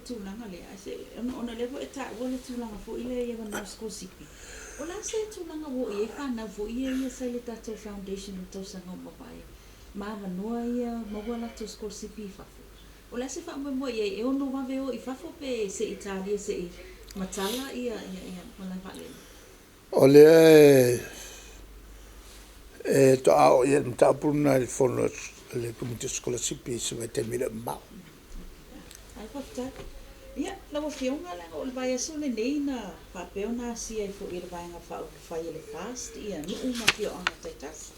tūlanga le se ona le e ta o le tūlanga fo ile ia na school sipi o la se tūlanga wo e whana fo ia sai le tatou foundation o tau sanga mapai ma manoa ia ma wala to school sipi fafo o la se fa mo ia e ono mave o I fafo pe se Italia se matala ia ona vale o le to ao ia mta puna le fono le community scholarship se vai ter mil ma ai pafta ia la wo fionga la o le vai so le nei na pa pe ona si ai fo ir vai nga fa fai le fast ia no uma fio ona tetas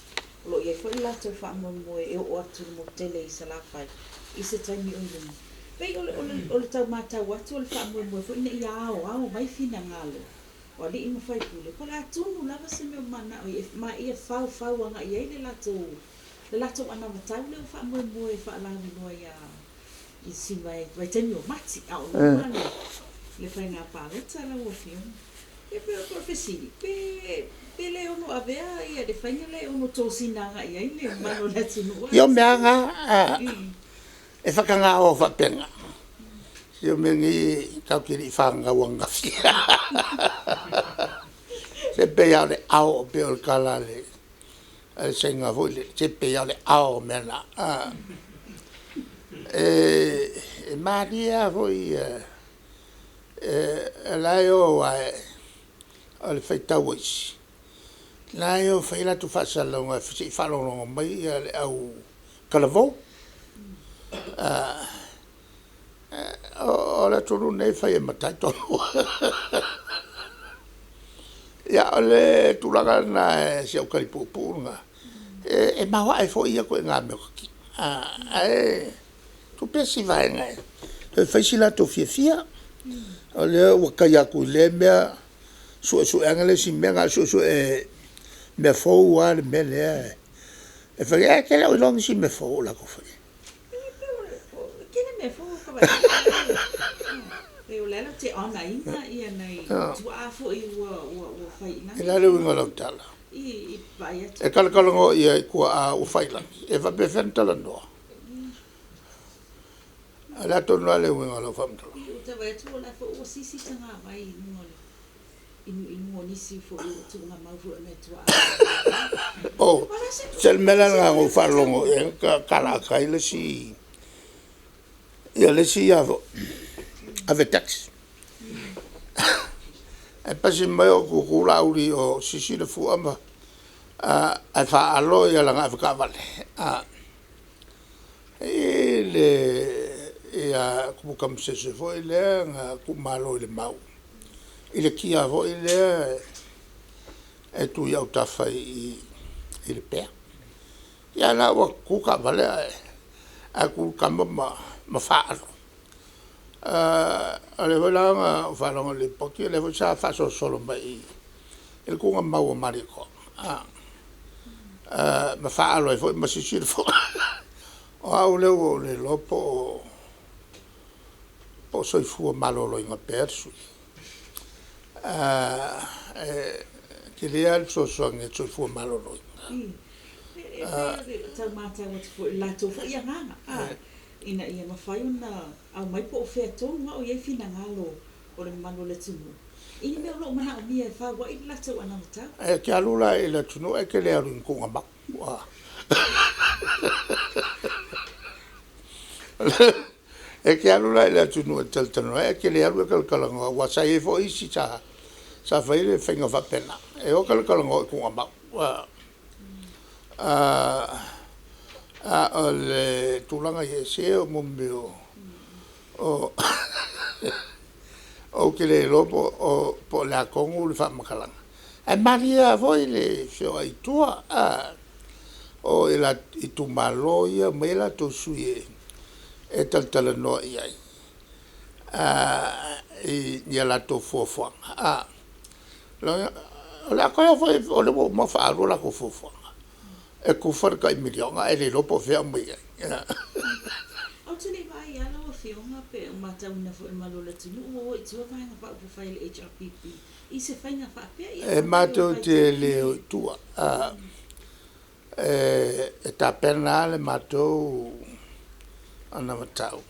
lo ia fo la to fa mo e o atu mo tele I sala fai I se tai mi o pe o le tau mata watu o le fa mo fo ina ia o mai fina ngalo o li ima fai pule ko la tunu lava se me mana o ma ia fau anga ia le lato ana matau le fa mo e fa la no ia I si vai temi o mati au le fai nga paleta la o fio e pe o profesiri pe le ono avea ia le fai le ono tosina nga ia le mano le tunu io me anga e whakanga o whapenga io me ngi kaukiri whanga wanga fia se pe ia le ao pe o kala le senga vole se pe ia le ao mena Maria foi la yo al feita wis la yo fai la tu fa salonga fi fa lo mai au calavo o la tu ne fai matai to ya le tu la na si o kai pupurga e ma wa fo ia ko nga me ki tu pensi vai ngai e fai sila to fia o le o kai aku le mea su angale si mega su me fo wa me le e fai ke le long si me fo la ko fai ke me fo ko ba e o le te ona ia nei tu a fo I wo fai na e la le ngolo tala I vai e kala ngo ia ko a o fai la e va pe fenta la no ala to no le ngolo fam to te vai tu la fo o sisi tanga vai ngolo in monisi fo tu nga mau fo me tu oh sel mela nga o farlongo e kala kai le si ia le si ave tax e pasi mai o kukula uri o sisi le fu ama a fa alo ia la nga ka vale le ia ku kam se foi le nga ku malo le mau ile kia vo ile e tu ia ta fai ile pe ia la wa ku ka vale a ku kam ma fa ale vola nga fa lo le poki le vo sa fa solo mai il ku nga mau mariko ma fa lo e vo ma si fo o au le lopo po soi fu malo lo in perso che le al so nge so fu malo lo tau mata wat fo la to fo ia nga ina ia mafai una au mai po fe to nga o ia fina ngalo o le mano le tunu ini me lo mana o mia fa wa ila to ana mata che alula e le tunu e che le aru in kunga ba e che alula e le tunu e tel tanu e che le aru e kalanga wa sai fo isi sa fai le fenga fa pena e o kalanga kunga ba le tulanga ye se o mombeo o ke le lopo o po la kongu le fa makalanga e maria voi le fio ai tua o ela I tu malo ia mela to suie e tal no ia ia la to fofo la ko foi o le mo fa la ko fofo e ku farka I milionga e le lopo fe mai o tuni vai ala o fionga pe o mata una fo e malo le tunu o I tu vai nga fa o file HRPP I se fai nga fa pe e mato te le tua e ta penale mato ana matau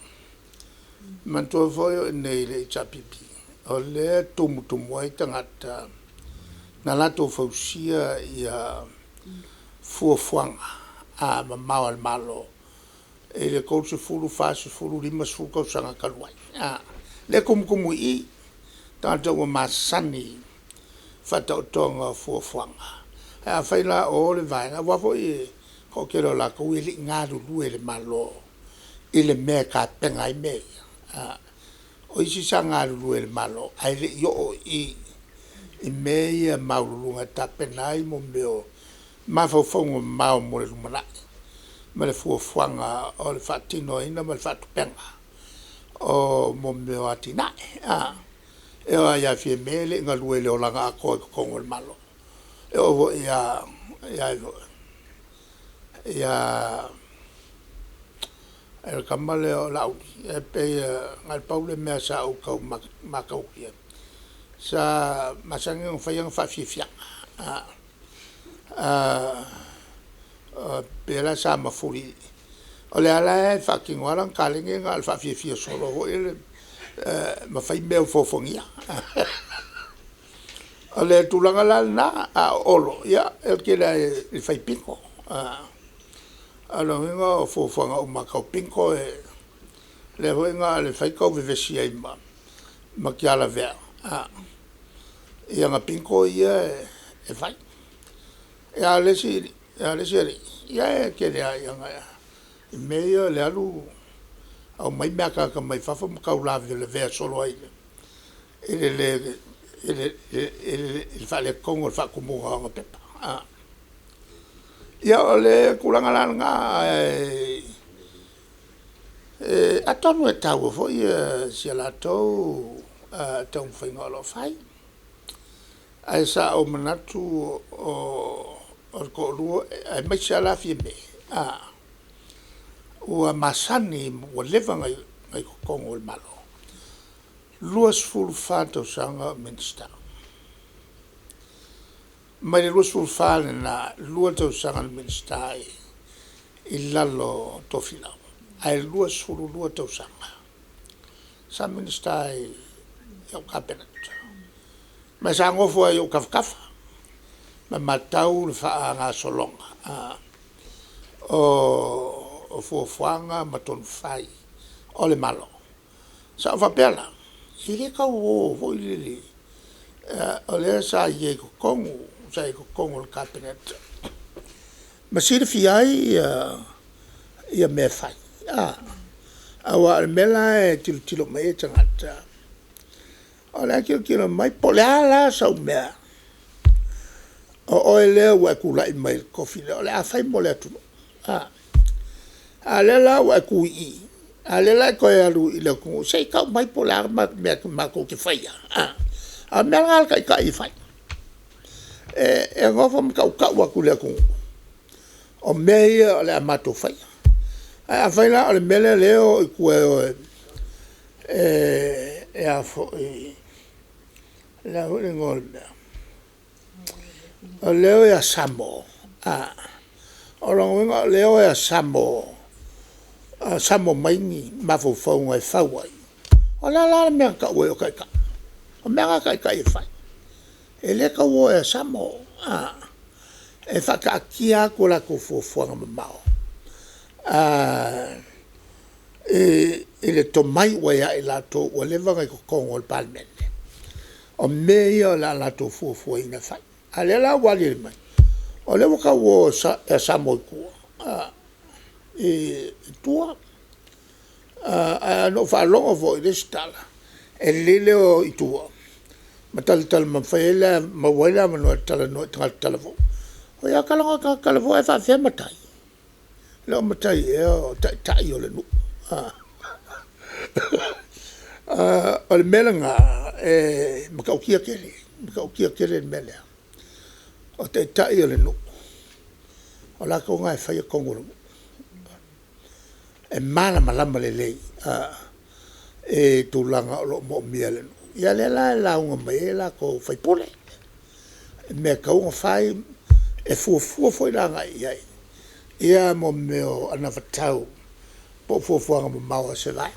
mantua foi o nei le chapipi o le tumu ai tangata na lato fausia ia fuafuanga a mamau al malo e le kouse fulu fasi fulu lima fulu kausanga kaluai le kumukumu i tangata ua masani fata otonga fuafuanga a faila o le vainga wafo i ko kero la ko ili ngaru lue le malo ile me ka penga i me o isi sanga lue le malo ai le yo i me ia maulunga tapenai mo meo mafofongo mau mo le lumana ma le fuafuanga o le fatino ina ma le fatupenga o mo meo atina e o ia fie mele nga lue le o langa ko kongo le malo e o ia el kamale o lau e pe ngal paule mea sa o kau makau kia sa masangi ng fayang fafifia pela sa mafuri o le ala e faking walang kalingi ngal fafifia solo ho ele mafai meo fofongia o le tulanga la na olo ya el kira il fai pinko alo hinga fofanga o makau pinko e le hoinga le fai kau vivesi ai ma kiala vea ia nga pinko ia e fai ia lesi ia e kere ia nga i meia le alu au mai mea ka mai fafa makau lavi le vea solo ai il fa le kongo il fa kumunga nga pepa ia o le kulanga langa atonu e tau fo ia sia la tau tau whainga lo fai ai sa o manatu o ko luo ai mai sia la fie me ua masani ua lewa ngai kongo il malo luas fulu fato sanga minsta mai le luas fulu fale na lua tau sanga minsta i lalo tofila ai luas fulu lua tau sanga sa minsta i au kapenat ma sa ngofo ai au kafkafa ma matau le faa ngā solonga o fuafuanga ma tonu fai o le malo sa whapela i le kau o vo i le o le sa i e kongo le kapenat ma siri fi ai ia me fai awa le mela e tilo mai e tangata o le kilo mai po le ala sa u mea o e lea ua kula i mai kofi le o le a fai mo le atunu a le la ua ku i a le la ko e alu i le kungu sei kau mai po le arma mea mako ke fai a mea ngal ka i fai e ngofa mkau ua ku le kungu o mea ia o le amato fai a fai la o le mele leo i kue o e a fo i la huli ngol mea o leo ia Samo o rongo leo ia Samo Samo maingi mafofau ngai fawai o la mea ka ue o kai ka o mea ka kai fai e le ka ue ia Samo e whakaakia ko la ko fofuanga mamao e le tomai ua ia i lato ua lewa ngai ko kongo le palmene o mea la lato fofua ina fai a le la wali le mai o le waka wo sa mo ku e tua no fa longo vo i stala e le o i tua ma tal ma faela ma wala ma no tal vo o ya kala vo e fa fe matai le matai e o tai o le nu o le melanga e ma ka kia kere mele o te tai o le nu o la ko ngai fai kongo e mala malama le lei e tulanga o lo mo miele nu ia le la unga mai la ko fai pole me ka unga fai e fu foi la ngai ia mo meo ana fatau po anga mo maua se vai